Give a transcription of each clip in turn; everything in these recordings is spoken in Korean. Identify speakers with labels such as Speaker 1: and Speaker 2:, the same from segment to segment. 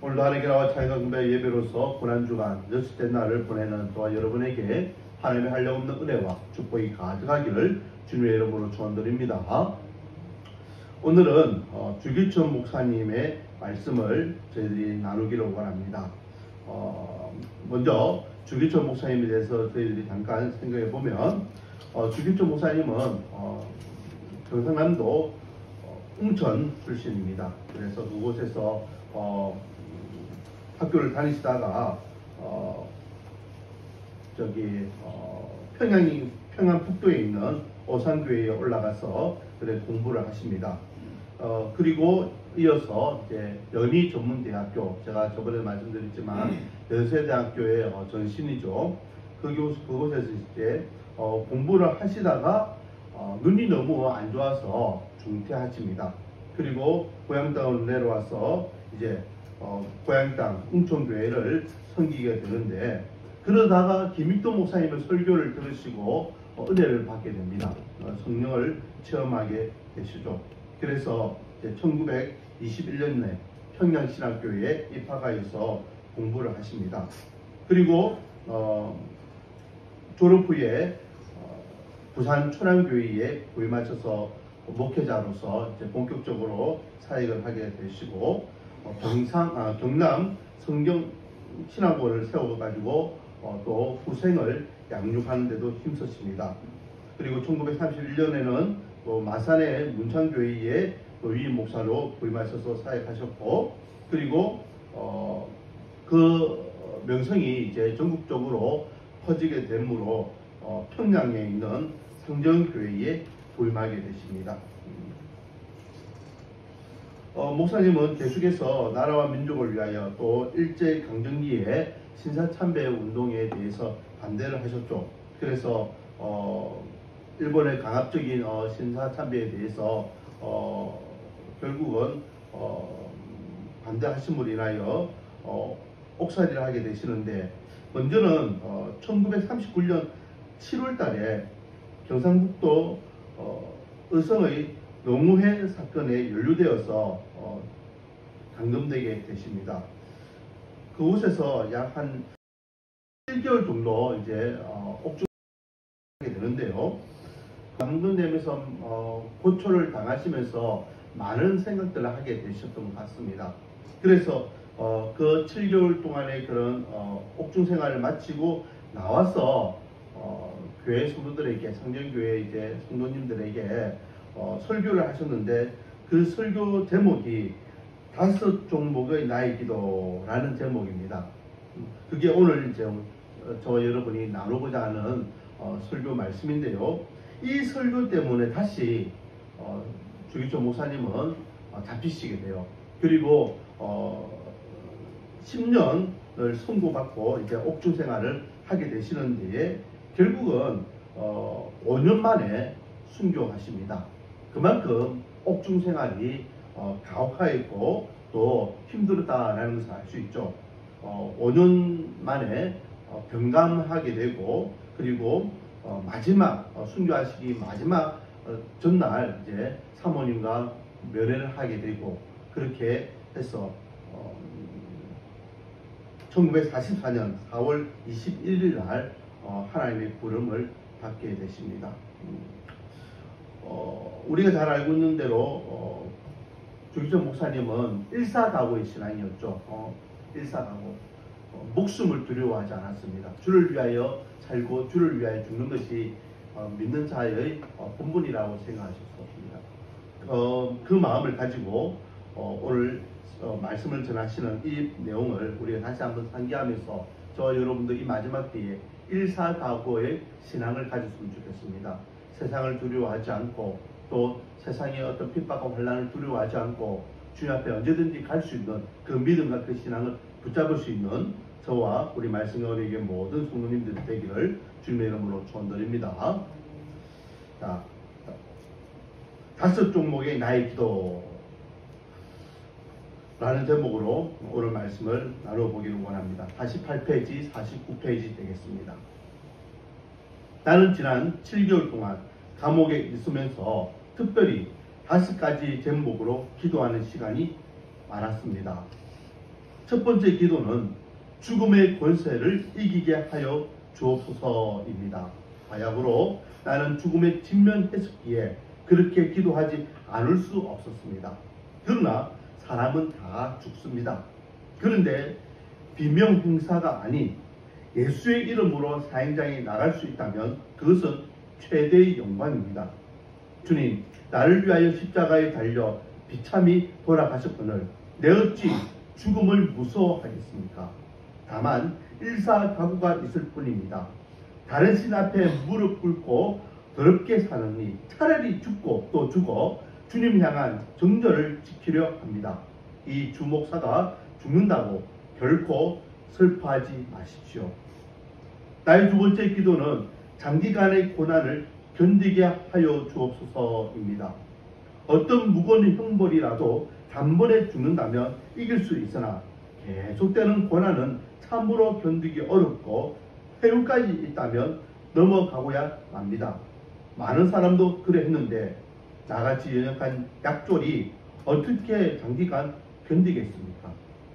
Speaker 1: 오늘도 하나님께 나와 찬양과 경배 예배로서 고난주간 여섯째 날을 보내는 저와 여러분에게 하나님의 한량없는 은혜와 축복이 가득하기를 주님의 이름으로 축원드립니다. 오늘은 주기천 목사님의 말씀을 저희들이 나누기를 원합니다. 먼저 주기천 목사님에 대해서 저희들이 잠깐 생각해 보면 주기천 목사님은 경상남도 웅천 출신입니다. 그래서 그곳에서 학교를 다니시다가 평양 북도에 있는 오산교회에 올라가서 공부를 하십니다. 그리고 이어서 이제 연희전문대학교, 제가 저번에 말씀드렸지만 연세대학교의 전신이죠. 그곳에서 이제 공부를 하시다가 눈이 너무 안 좋아서 중퇴하십니다. 그리고 고향 땅으로 내려와서 이제 고향 땅 웅천교회를 섬기게 되는데, 그러다가 김익도 목사님의 설교를 들으시고 은혜를 받게 됩니다. 성령을 체험하게 되시죠. 그래서 1921년에 평양신학교에 입학하여서 공부를 하십니다. 그리고 졸업 후에 부산 초량교회에 부임하셔서 목회자로서 이제 본격적으로 사역을 하게 되시고 경남 성경신학원을 세워가지고 또 후생을 양육하는 데도 힘쓰십니다. 그리고 1931년에는 또 마산의 문창교회에 또 위임 목사로 부임하셔서 사역하셨고, 그리고 그 명성이 이제 전국적으로 퍼지게 되므로 평양에 있는 상정교회에 부임하게 되십니다. 목사님은 계속해서 나라와 민족을 위하여 또 일제강점기에 신사참배 운동에 대해서 반대를 하셨죠. 그래서 일본의 강압적인 신사참배에 대해서 결국은 반대하심으로 인하여 옥살이를 하게 되시는데, 먼저는 1939년 7월 달에 경상북도 의성의 농우회 사건에 연루되어서 감금되게 되십니다. 그곳에서 약 한 7개월 정도 이제 옥중하게 되는데요. 감금되면서 고초를 당하시면서 많은 생각들을 하게 되셨던 것 같습니다. 그래서 그 7개월 동안의 그런 옥중 생활을 마치고 나와서 교회 성도들에게, 상정교회 이제 성도님들에게 설교를 하셨는데, 그 설교 제목이 5 종목의 나의 기도라는 제목입니다. 그게 오늘 이제 저와 여러분이 나누고자 하는 설교 말씀인데요. 이 설교 때문에 다시 주기천 목사님은 잡히시게 돼요. 그리고 10년을 선고받고 이제 옥중 생활을 하게 되시는데, 결국은 5년 만에 순교하십니다. 그만큼 옥중 생활이 가혹하였고 또 힘들었다라는 것을 알 수 있죠. 5년 만에 병감하게 되고, 그리고 마지막 순교하시기 마지막 전날 이제 사모님과 면회를 하게 되고, 그렇게 해서 1944년 4월 21일 날 하나님의 부름을 받게 되십니다. 우리가 잘 알고 있는 대로 주기천 목사님은 일사가고의 신앙이었죠. 일사가고, 목숨을 두려워하지 않았습니다. 주를 위하여 살고 주를 위하여 죽는 것이 믿는 자의 본분이라고 생각하셨습니다. 그 마음을 가지고 오늘 말씀을 전하시는 이 내용을 우리가 다시 한번 상기하면서 저와 여러분도 이 마지막 때에 일사가고의 신앙을 가졌으면 좋겠습니다. 세상을 두려워하지 않고 또 세상의 어떤 핍박과 환난을 두려워하지 않고 주님 앞에 언제든지 갈 수 있는 그 믿음과 그 신앙을 붙잡을 수 있는 저와 우리 말씀가운데 모든 성도님들 되기를 주님의 이름으로 축원드립니다. 자, 5 종목의 나의 기도 라는 제목으로 오늘 말씀을 나눠보기를 원합니다. 48페이지, 49페이지 되겠습니다. 나는 지난 7개월 동안 감옥에 있으면서 특별히 5가지 제목으로 기도하는 시간이 많았습니다. 첫 번째 기도는 죽음의 권세를 이기게 하여 주옵소서입니다. 바야흐로 나는 죽음에 직면했었기에 그렇게 기도하지 않을 수 없었습니다. 그러나 사람은 다 죽습니다. 그런데 비명 행사가 아닌 예수의 이름으로 사행장에 나갈 수 있다면 그것은 최대의 영광입니다. 주님, 나를 위하여 십자가에 달려 비참히 돌아가셨거늘 내 어찌 죽음을 무서워하겠습니까? 다만 일사가구가 있을 뿐입니다. 다른 신 앞에 무릎 꿇고 더럽게 사느니 차라리 죽고 또 죽어 주님 향한 정절을 지키려 합니다. 이 주목사가 죽는다고 결코 슬퍼하지 마십시오. 나의 두 번째 기도는 장기간의 고난을 견디게 하여 주옵소서입니다. 어떤 무거운 형벌이라도 단번에 죽는다면 이길 수 있으나 계속되는 고난은 참으로 견디기 어렵고 회유까지 있다면 넘어가고야 맙니다. 많은 사람도 그래 했는데 나같이 연약한 약졸이 어떻게 장기간 견디겠습니까?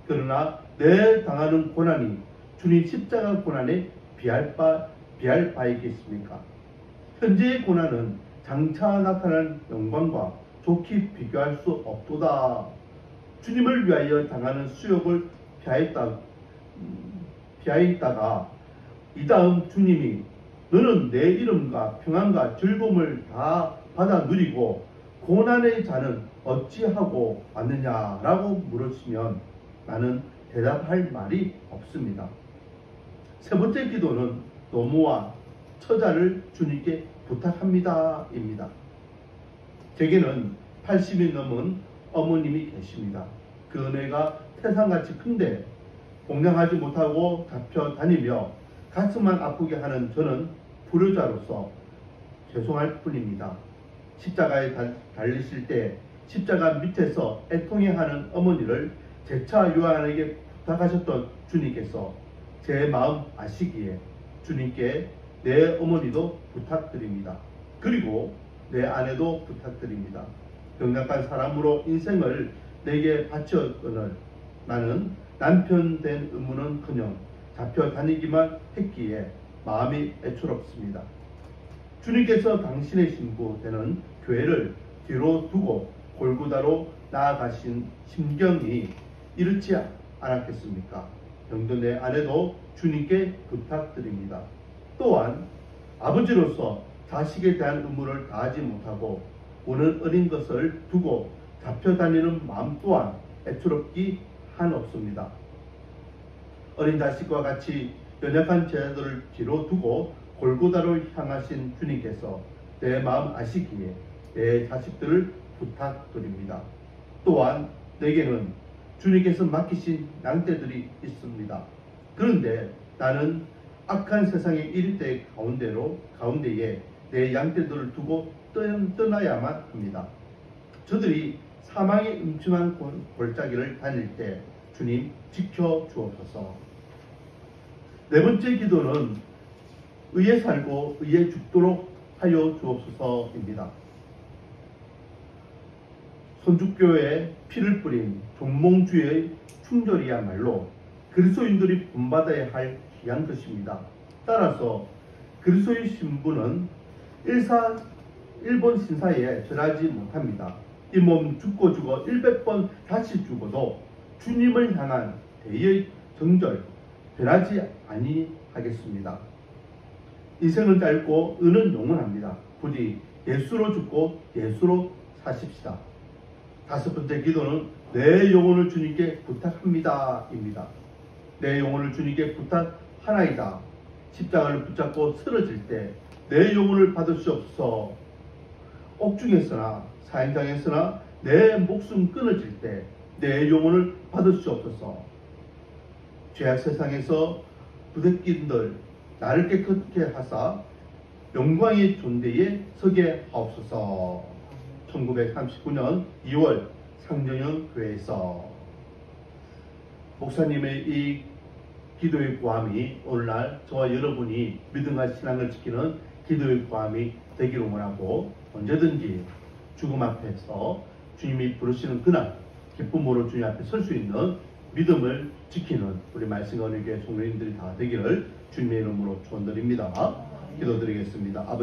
Speaker 1: 그러나 내 당하는 고난이 주님 십자가 고난에 비할 바이겠습니까? 현재의 고난은 장차 나타날 영광과 좋게 비교할 수 없도다. 주님을 위하여 당하는 수욕을 피하였다가 이 다음 주님이 너는 내 이름과 평안과 즐거움을 다 받아 누리고 고난의 자는 어찌하고 왔느냐라고 물으시면 나는 대답할 말이 없습니다. 세 번째 기도는 노모와 처자를 주님께 부탁합니다입니다. 제게는 80이 넘은 어머님이 계십니다. 그 은혜가 태산같이 큰데 공양하지 못하고 잡혀 다니며 가슴만 아프게 하는 저는 불효자로서 죄송할 뿐입니다. 십자가에 달리실 때 십자가 밑에서 애통해하는 어머니를 재차 요한에게 부탁하셨던 주님께서 제 마음 아시기에 주님께 내 어머니도 부탁드립니다. 그리고 내 아내도 부탁드립니다. 병약한 사람으로 인생을 내게 바쳤거늘 나는 남편 된 의무는커녕 잡혀 다니기만 했기에 마음이 애처롭습니다. 주님께서 당신의 신부 되는 교회를 뒤로 두고 골고다로 나아가신 심경이 이렇지 않았겠습니까? 병든 내 아내도 주님께 부탁드립니다. 또한 아버지로서 자식에 대한 의무를 다하지 못하고 오는 어린 것을 두고 잡혀 다니는 마음 또한 애처롭기 한없습니다. 어린 자식과 같이 연약한 제자들을 뒤로 두고 골고다로 향하신 주님께서 내 마음 아시기에 내 자식들을 부탁드립니다. 또한 내게는 주님께서 맡기신 양떼들이 있습니다. 그런데 나는 악한 세상의 이리대 가운데에 내 양떼들을 두고 떠나야만 합니다. 저들이 사망의 음침한 골짜기를 다닐 때 주님 지켜 주옵소서. 네 번째 기도는 의에 살고 의에 죽도록 하여 주옵소서입니다. 선주교회에 피를 뿌린 종몽주의 충절이야말로 그리스도인들이 본받아야 할 귀한 것입니다. 따라서 그리스도의 신부는 일본 신사에 절하지 못합니다. 이 몸 죽고 죽어 100번 다시 죽어도 주님을 향한 대의 정절 변하지 아니하겠습니다. 인생은 짧고 은은 영원합니다. 부디 예수로 죽고 예수로 사십시다. 다섯 번째 기도는 내 영혼을 주님께 부탁합니다 입니다. 내 영혼을 주님께 부탁하나이다. 십자가를 붙잡고 쓰러질 때 내 영혼을 받으시옵소서. 옥중에서나 사형장에서나 내 목숨 끊어질 때 내 영혼을 받으시옵소서. 죄악 세상에서 부대낀들 나를 깨끗게 하사 영광의 존대에 서게 하옵소서. 1939년 2월 상정형 교회에서 목사님의 이 기도의 구함이 오늘날 저와 여러분이 믿음과 신앙을 지키는 기도의 구함이 되기를 원하고 언제든지 죽음 앞에서 주님이 부르시는 그날 기쁨으로 주님 앞에 설 수 있는 믿음을 지키는 우리 말씀과 은혜교회 총회인들이 다 되기를 주님의 이름으로 축원드립니다. 기도드리겠습니다. 아버지